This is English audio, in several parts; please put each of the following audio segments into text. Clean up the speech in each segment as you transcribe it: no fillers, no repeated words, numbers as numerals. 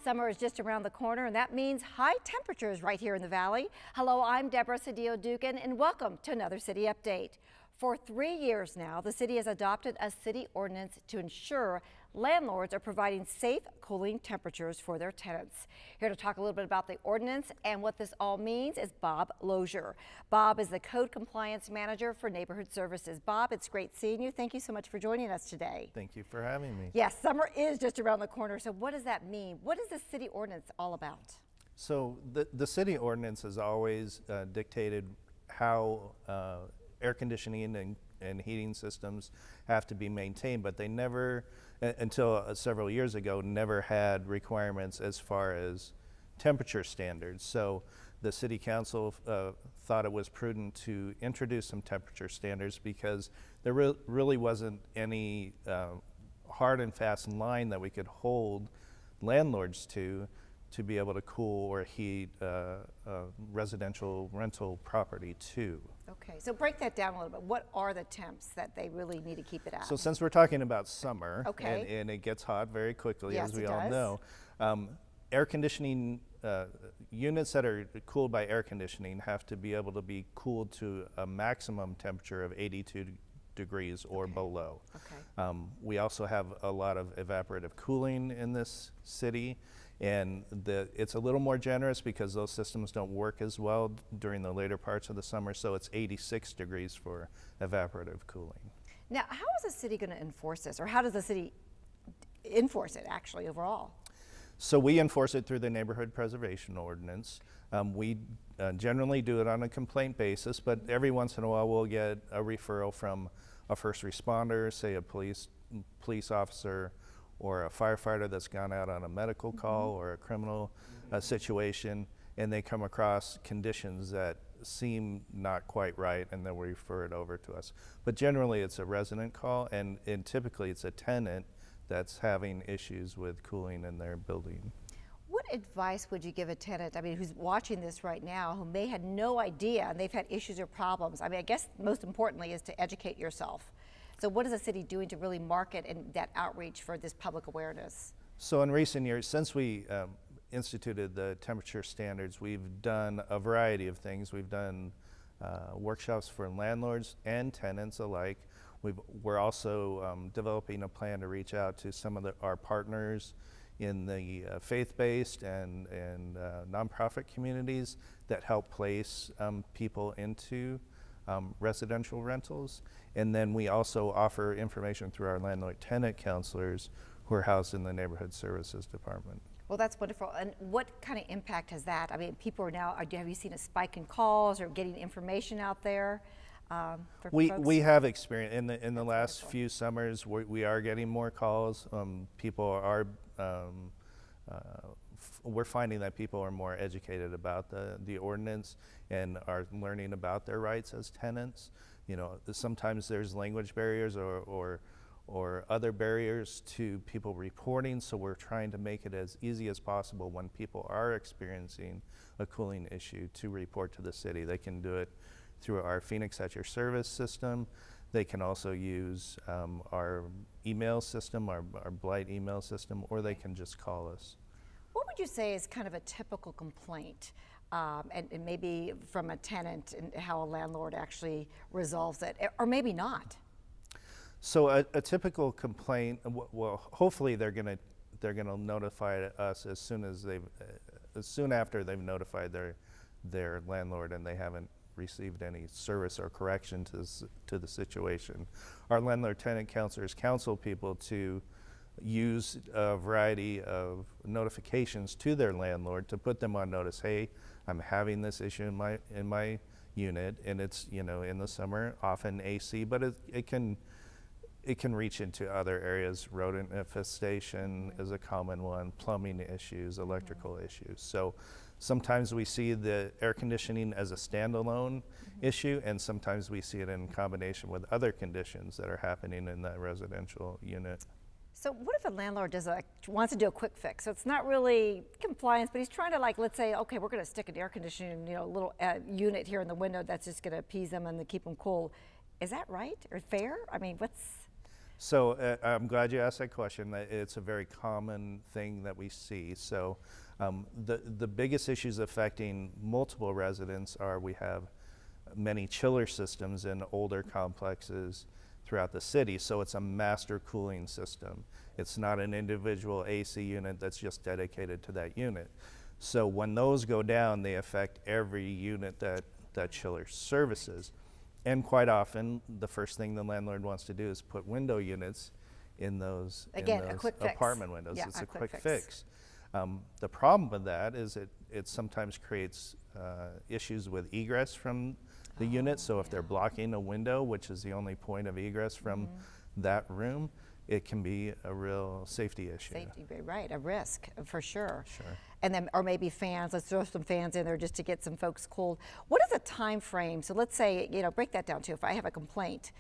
Summer is just around the corner, and that means high temperatures right here in the Valley. Hello, I'm Deborah Cedillo-Dugan, and welcome to another City Update. For 3 years now, the city has adopted a city ordinance to ensure landlords are providing safe, cooling temperatures for their tenants. Here to talk a little bit about the ordinance and what this all means is Bob Lozier. Bob is the Code Compliance Manager for Neighborhood Services. Bob, it's great seeing you. Thank you so much for joining us today. Thank you for having me. Yes, summer is just around the corner. So what does that mean? What is the city ordinance all about? So the city ordinance has always dictated how air conditioning and heating systems have to be maintained, but they never, until several years ago, never had requirements as far as temperature standards. So the city council thought it was prudent to introduce some temperature standards because there really wasn't any hard and fast line that we could hold landlords to be able to cool or heat residential rental property too. Okay, so break that down a little bit. What are the temps that they really need to keep it at? So since we're talking about summer, okay, and it gets hot very quickly, yes, as we all know, air conditioning units that are cooled by air conditioning have to be able to be cooled to a maximum temperature of 82 degrees or below. Okay. We also have a lot of evaporative cooling in this city, and it's a little more generous because those systems don't work as well during the later parts of the summer, so it's 86 degrees for evaporative cooling. Now, how is the city going to enforce this, or how does the city enforce it actually overall? So we enforce it through the Neighborhood Preservation Ordinance. We generally do it on a complaint basis, but every once in a while we'll get a referral from a first responder, say a police officer, or a firefighter that's gone out on a medical call or a criminal situation, and they come across conditions that seem not quite right, and then we refer it over to us. But generally it's a resident call, and typically it's a tenant that's having issues with cooling in their building. What advice would you give a tenant, I mean, who's watching this right now, who may have no idea and they've had issues or problems? I mean, I guess most importantly is to educate yourself. So what is the city doing to really market and that outreach for this public awareness? So in recent years, since we instituted the temperature standards, we've done a variety of things. We've done workshops for landlords and tenants alike. We're also developing a plan to reach out to some of our partners in the faith-based and nonprofit communities that help place people into residential rentals. And then we also offer information through our landlord tenant counselors who are housed in the Neighborhood Services Department. Well, that's wonderful. And what kind of impact has that? I mean, people are now, have you seen a spike in calls or getting information out there? For folks? We have experience in the last few summers. We are getting more calls. People are we're finding that people are more educated about the ordinance and are learning about their rights as tenants. You know, sometimes there's language barriers or other barriers to people reporting, so we're trying to make it as easy as possible when people are experiencing a cooling issue to report to the city. They can do it through our Phoenix at Your Service system. They can also use our email system, our Blight email system, or they can just call us. What would you say is kind of a typical complaint, and maybe from a tenant, and how a landlord actually resolves it, or maybe not? So a typical complaint, well, hopefully they're gonna notify us as soon after they've notified their landlord and they haven't received any service or correction to the situation. Our landlord tenant counselors counsel people to use a variety of notifications to their landlord to put them on notice. Hey, I'm having this issue in my unit, and it's, you know, in the summer often AC, but it can reach into other areas. Rodent infestation is a common one, plumbing issues, electrical issues. So sometimes we see the air conditioning as a standalone issue, and sometimes we see it in combination with other conditions that are happening in that residential unit. So what if a landlord wants to do a quick fix? So it's not really compliance, but he's trying to, like, let's say, okay, we're going to stick an air conditioning, little unit here in the window that's just going to appease them and to keep them cool. Is that right or fair? I mean, So I'm glad you asked that question. It's a very common thing that we see. So the biggest issues affecting multiple residents are we have many chiller systems in older complexes throughout the city. So it's a master cooling system. It's not an individual AC unit that's just dedicated to that unit. So when those go down, they affect every unit that chiller services. And quite often, the first thing the landlord wants to do is put window units in those, Again, a quick fix. apartment windows. Yeah, It's a quick fix. The problem with that is it sometimes creates issues with egress from the unit. So if they're blocking a window, which is the only point of egress from that room, it can be a real safety issue. Safety, right, a risk for sure. Sure. And then, or maybe fans, let's throw some fans in there just to get some folks cooled. What is a time frame? So let's say, break that down too. If I have a complaint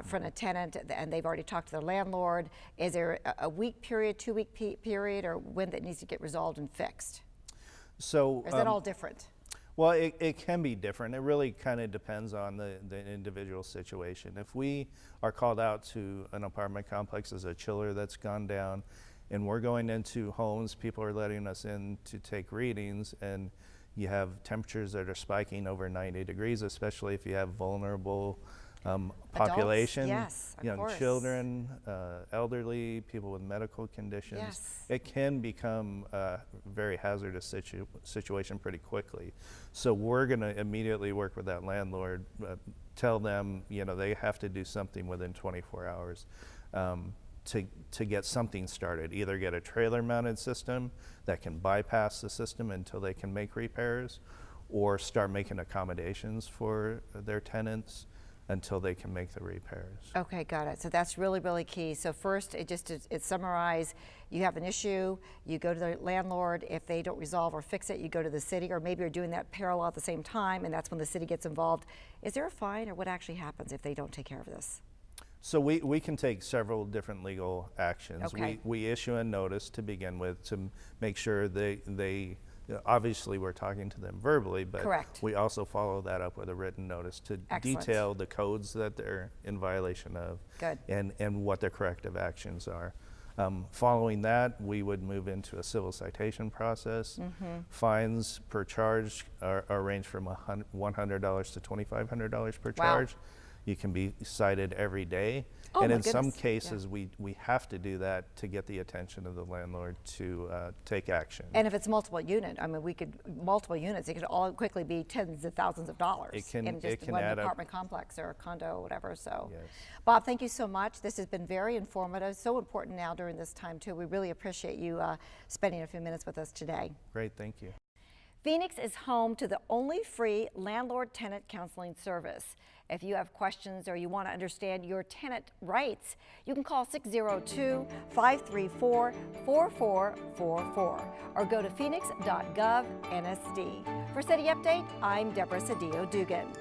from a tenant and they've already talked to their landlord, is there a week period, 2 week period, or when that needs to get resolved and fixed? So Or is that all different? Well, it can be different. It really kind of depends on the individual situation. If we are called out to an apartment complex as a chiller that's gone down, and we're going into homes, people are letting us in to take readings, and you have temperatures that are spiking over 90 degrees, especially if you have vulnerable populations, yes, of young course. children, elderly, people with medical conditions. Yes. It can become a very hazardous situation pretty quickly. So we're going to immediately work with that landlord, tell them they have to do something within 24 hours to get something started. Either get a trailer-mounted system that can bypass the system until they can make repairs, or start making accommodations for their tenants until they can make the repairs. Okay, got it. So that's really, really key. So first, it summarize, you have an issue, you go to the landlord. If they don't resolve or fix it, you go to the city, or maybe you're doing that parallel at the same time, and that's when the city gets involved. Is there a fine, or what actually happens if they don't take care of this? So we can take several different legal actions. Okay. We issue a notice to begin with to make sure they obviously we're talking to them verbally, but Correct. we also follow that up with a written notice to Excellent. detail the codes that they're in violation of. Good. And what their corrective actions are. Following that, we would move into a civil citation process. Fines per charge are range from $100 to $2,500 per Wow. charge. You can be cited every day. Oh, and my in some goodness. cases, we have to do that to get the attention of the landlord to take action. And if it's multiple unit, I mean, multiple units, it could all quickly be tens of thousands of dollars It can- in it just can one add up. apartment complex or a condo or whatever. So, Yes. Bob, thank you so much. This has been very informative, so important now during this time too. We really appreciate you spending a few minutes with us today. Great, thank you. Phoenix is home to the only free landlord tenant counseling service. If you have questions or you want to understand your tenant rights, you can call 602-534-4444 or go to phoenix.gov NSD. For City Update, I'm Deborah Cedillo Dugan.